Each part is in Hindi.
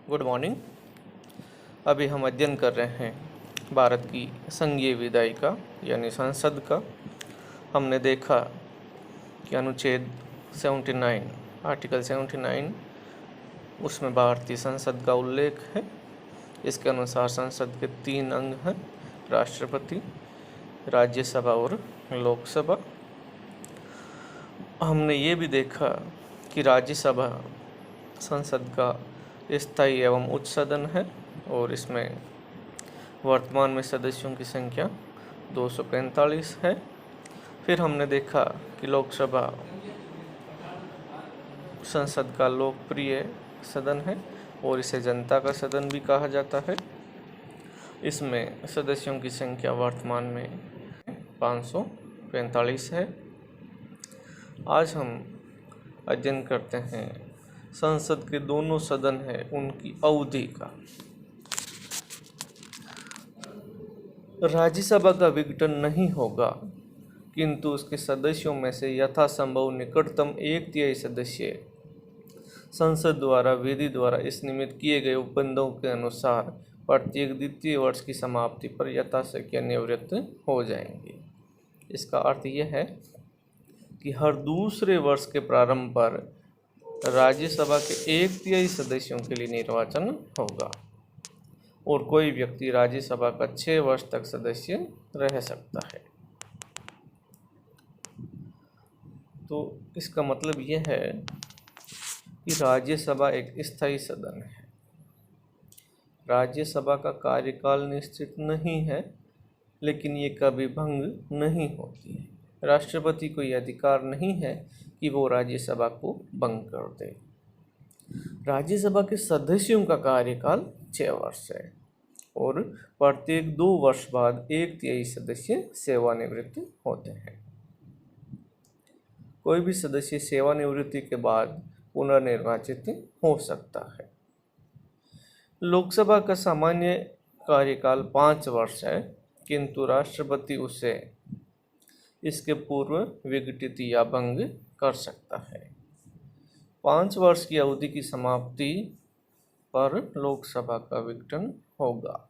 Good morning. अभी हम अध्ययन कर रहे हैं भारत की संघीय विधायिका यानी संसद का। हमने देखा कि अनुच्छेद 79 आर्टिकल 79 उसमें भारतीय संसद का उल्लेख है। इसके अनुसार संसद के 3 अंग हैं, राष्ट्रपति, राज्यसभा और लोकसभा। हमने ये भी देखा कि राज्यसभा संसद का स्थायी एवं उच्च सदन है और इसमें वर्तमान में सदस्यों की संख्या 245 है। फिर हमने देखा कि लोकसभा संसद का लोकप्रिय सदन है और इसे जनता का सदन भी कहा जाता है। इसमें सदस्यों की संख्या वर्तमान में 545 है। आज हम अध्ययन करते हैं संसद के दोनों सदन हैं उनकी अवधि का। राज्यसभा का विघटन नहीं होगा, किंतु उसके सदस्यों में से यथासंभव निकटतम 1/3 सदस्य संसद द्वारा विधि द्वारा इस निमित्त किए गए उपबंधों के अनुसार प्रत्येक द्वितीय वर्ष की समाप्ति पर यथाशक्य निवृत्त हो जाएंगे। इसका अर्थ यह है कि हर दूसरे वर्ष के प्रारंभ पर राज्यसभा के 1/3 सदस्यों के लिए निर्वाचन होगा और कोई व्यक्ति राज्यसभा का 6 वर्ष तक सदस्य रह सकता है। तो इसका मतलब यह है कि राज्यसभा एक स्थायी सदन है। राज्यसभा का कार्यकाल निश्चित नहीं है, लेकिन ये कभी भंग नहीं होती है। राष्ट्रपति को यह अधिकार नहीं है कि वो राज्यसभा को भंग कर दे। राज्यसभा के सदस्यों का कार्यकाल 6 वर्ष है और प्रत्येक 2 वर्ष बाद 1/3 सदस्य सेवानिवृत्त होते हैं। कोई भी सदस्य सेवानिवृत्ति के बाद पुनर्निर्वाचित हो सकता है। लोकसभा का सामान्य कार्यकाल 5 वर्ष है, किंतु राष्ट्रपति उसे इसके पूर्व विघटित या भंग कर सकता है। 5 वर्ष की अवधि की समाप्ति पर लोकसभा का विघटन होगा।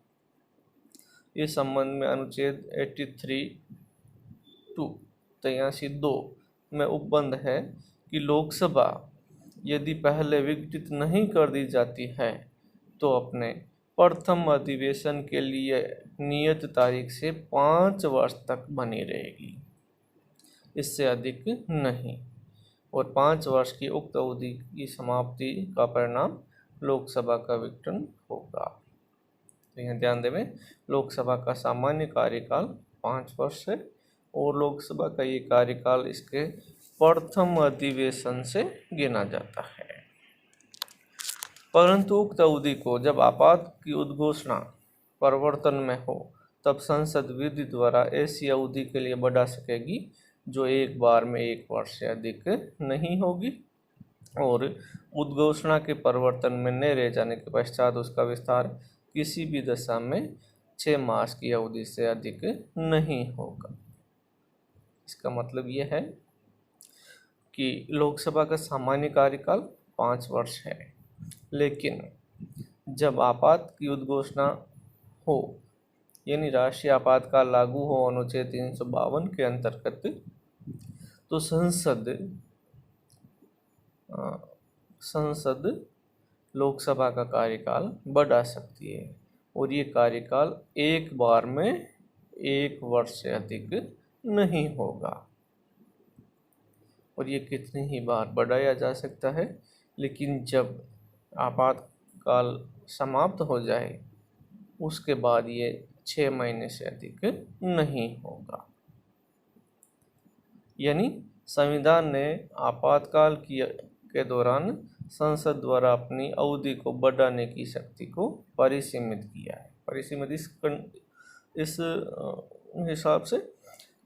इस संबंध में अनुच्छेद 83(2) में उपबंध है कि लोकसभा यदि पहले विघटित नहीं कर दी जाती है तो अपने प्रथम अधिवेशन के लिए नियत तारीख से 5 वर्ष तक बनी रहेगी, इससे अधिक नहीं। और 5 वर्ष की उक्त अवधि की समाप्ति का परिणाम लोकसभा का विघटन होगा। तो यहाँ ध्यान देवें, लोकसभा का सामान्य कार्यकाल 5 वर्ष है और लोकसभा का ये कार्यकाल इसके प्रथम अधिवेशन से गिना जाता है। परंतु उक्त अवधि को जब आपात की उद्घोषणा प्रवर्तन में हो तब संसद विधि द्वारा ऐसी अवधि के लिए बढ़ा सकेगी जो एक बार में 1 वर्ष से अधिक नहीं होगी और उद्घोषणा के प्रवर्तन में न रह जाने के पश्चात उसका विस्तार किसी भी दशा में 6 मास की अवधि से अधिक नहीं होगा। इसका मतलब यह है कि लोकसभा का सामान्य कार्यकाल 5 वर्ष है, लेकिन जब आपात की उद्घोषणा हो यानी राष्ट्रीय आपातकाल लागू हो अनुच्छेद 352 के अंतर्गत, तो संसद लोकसभा का कार्यकाल बढ़ा सकती है और ये कार्यकाल एक बार में 1 वर्ष से अधिक नहीं होगा। और ये कितनी ही बार बढ़ाया जा सकता है, लेकिन जब आपातकाल समाप्त हो जाए उसके बाद ये 6 महीने से अधिक नहीं होगा। यानी संविधान ने आपातकाल के दौरान संसद द्वारा अपनी अवधि को बढ़ाने की शक्ति को परिसीमित किया है। परिसीमित इस हिसाब से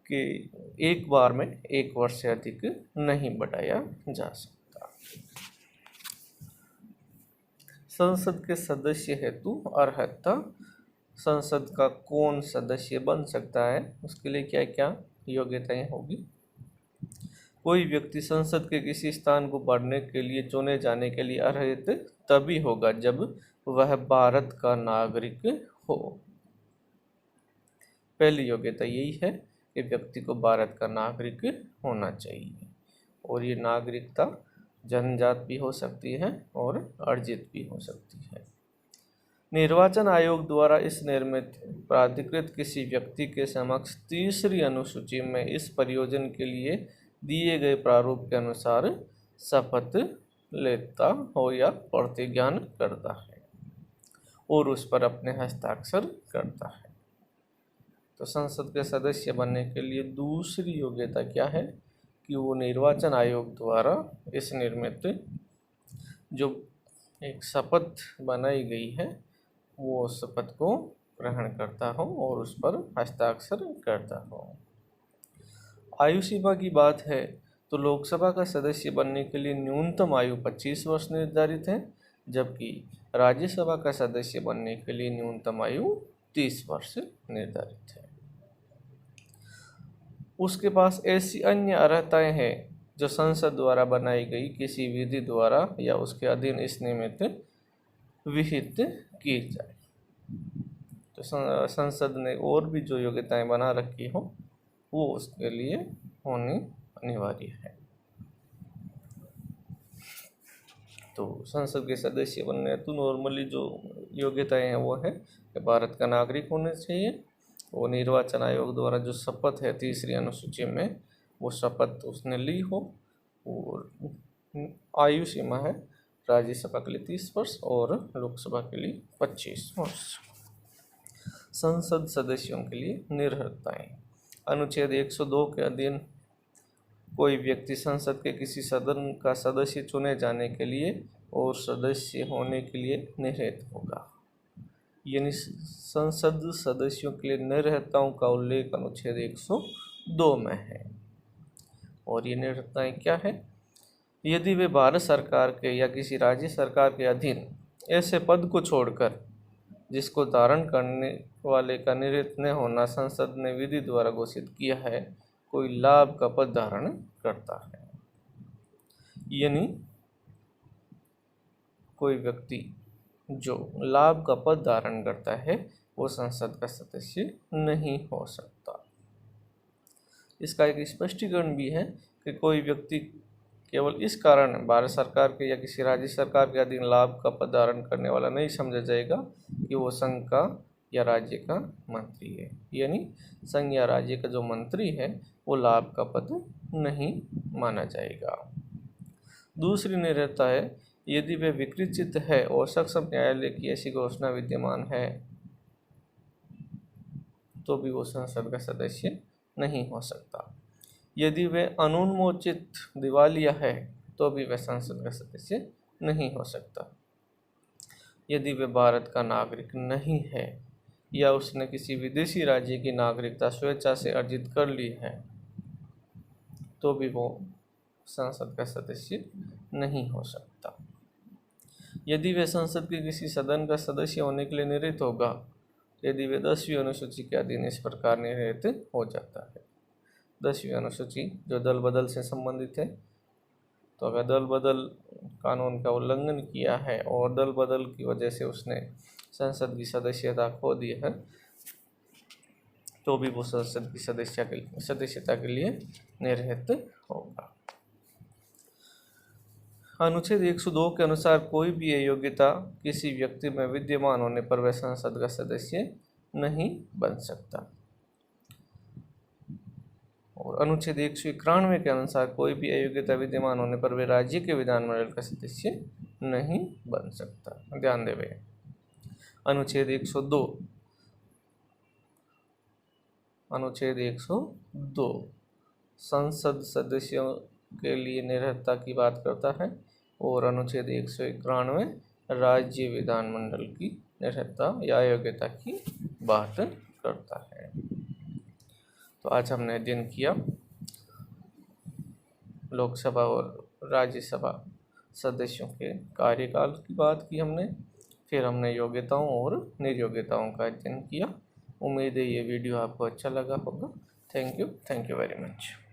कि एक बार में 1 वर्ष से अधिक नहीं बढ़ाया जा सकता। संसद के सदस्य हेतु अर्हता, संसद का कौन सदस्य बन सकता है, उसके लिए क्या क्या योग्यताएं होगी। कोई व्यक्ति संसद के किसी स्थान को पढ़ने के लिए चुने जाने के लिए अर्हत तभी होगा जब वह भारत का नागरिक हो। पहली योग्यता यही है कि व्यक्ति को भारत का नागरिक होना चाहिए, और ये नागरिकता जन्मजात भी हो सकती है और अर्जित भी हो सकती है। निर्वाचन आयोग द्वारा इस निर्मित प्राधिकृत किसी व्यक्ति के समक्ष तीसरी अनुसूची में इस प्रयोजन के लिए दिए गए प्रारूप के अनुसार शपथ लेता हो या प्रतिज्ञान करता है और उस पर अपने हस्ताक्षर करता है। तो संसद के सदस्य बनने के लिए दूसरी योग्यता क्या है कि वो निर्वाचन आयोग द्वारा इस निर्मित जो एक शपथ बनाई गई है वो शपथ को ग्रहण करता हो और उस पर हस्ताक्षर करता हो। आयु सीमा की बात है तो लोकसभा का सदस्य बनने के लिए न्यूनतम आयु 25 वर्ष निर्धारित है, जबकि राज्यसभा का सदस्य बनने के लिए न्यूनतम आयु 30 वर्ष निर्धारित है। उसके पास ऐसी अन्य अर्हताएं हैं जो संसद द्वारा बनाई गई किसी विधि द्वारा या उसके अधीन इस निमित्त विहित की जाए। तो संसद ने और भी जो योग्यताएं बना रखी हो वो उसके लिए होनी अनिवार्य है। तो संसद के सदस्य बनने तो नॉर्मली जो योग्यताएं हैं वो है कि भारत का नागरिक होना चाहिए, और निर्वाचन आयोग द्वारा जो शपथ है तीसरी अनुसूची में वो शपथ उसने ली हो, और आयु सीमा है राज्यसभा के लिए 30 वर्ष और लोकसभा के लिए 25 वर्ष। संसद सदस्यों के लिए निर्भरताएं। अनुच्छेद 102 के अधीन कोई व्यक्ति संसद के किसी सदन का सदस्य चुने जाने के लिए और सदस्य होने के लिए निर्हत होगा। यानी संसद सदस्यों के लिए निर्हताओं का उल्लेख अनुच्छेद 102 में है। और ये निर्हताएं क्या है? यदि वे भारत सरकार के या किसी राज्य सरकार के अधीन ऐसे पद को छोड़कर जिसको धारण करने वाले का निवृत्त न होना संसद ने विधि द्वारा घोषित किया है, कोई लाभ का पद धारण करता है। यानी कोई व्यक्ति जो लाभ का पद धारण करता है वो संसद का सदस्य नहीं हो सकता। इसका एक स्पष्टीकरण भी है कि कोई व्यक्ति केवल इस कारण भारत सरकार के या किसी राज्य सरकार के अधीन लाभ का पद धारण करने वाला नहीं समझा जाएगा कि वो संघ का या राज्य का मंत्री है। यानी संघ या राज्य का जो मंत्री है वो लाभ का पद नहीं माना जाएगा। दूसरी निर्भरता है यदि वे विकृत है और सक्षम न्यायालय की ऐसी घोषणा विद्यमान है तो भी वो संसद का सदस्य नहीं हो सकता। यदि वे अनुन्मोचित दिवालिया है तो भी वह संसद का सदस्य नहीं हो सकता। यदि वे भारत का नागरिक नहीं है या उसने किसी विदेशी राज्य की नागरिकता स्वेच्छा से अर्जित कर ली है तो भी वो संसद का सदस्य नहीं हो सकता। यदि वे संसद के किसी सदन का सदस्य होने के लिए निर्हित होगा, यदि वे 10वीं अनुसूची के अधीन इस प्रकार निर्हित हो जाता है। 10वीं अनुसूची जो दल बदल से संबंधित है, तो अगर दल बदल कानून का उल्लंघन किया है और दल बदल की वजह से उसने संसद की सदस्यता खो दी है तो भी वो संसद की सदस्यता के लिए निर्हित होगा। अनुच्छेद 102 के अनुसार कोई भी योग्यता किसी व्यक्ति में विद्यमान होने पर वह संसद का सदस्य नहीं बन सकता। और अनुच्छेद 191 के अनुसार कोई भी अयोग्यता विद्यमान होने पर वे राज्य के विधानमंडल का सदस्य नहीं बन सकता। ध्यान देवे। अनुच्छेद 102 संसद सदस्यों के लिए निर्भरता की बात करता है और अनुच्छेद 191 राज्य विधानमंडल की निर्भरता या योग्यता की बात करता है। तो आज हमने अध्ययन किया लोकसभा और राज्यसभा सदस्यों के कार्यकाल की बात की हमने, फिर हमने योग्यताओं और निर्योग्यताओं का अध्ययन किया। उम्मीद है ये वीडियो आपको अच्छा लगा होगा। Thank you very much.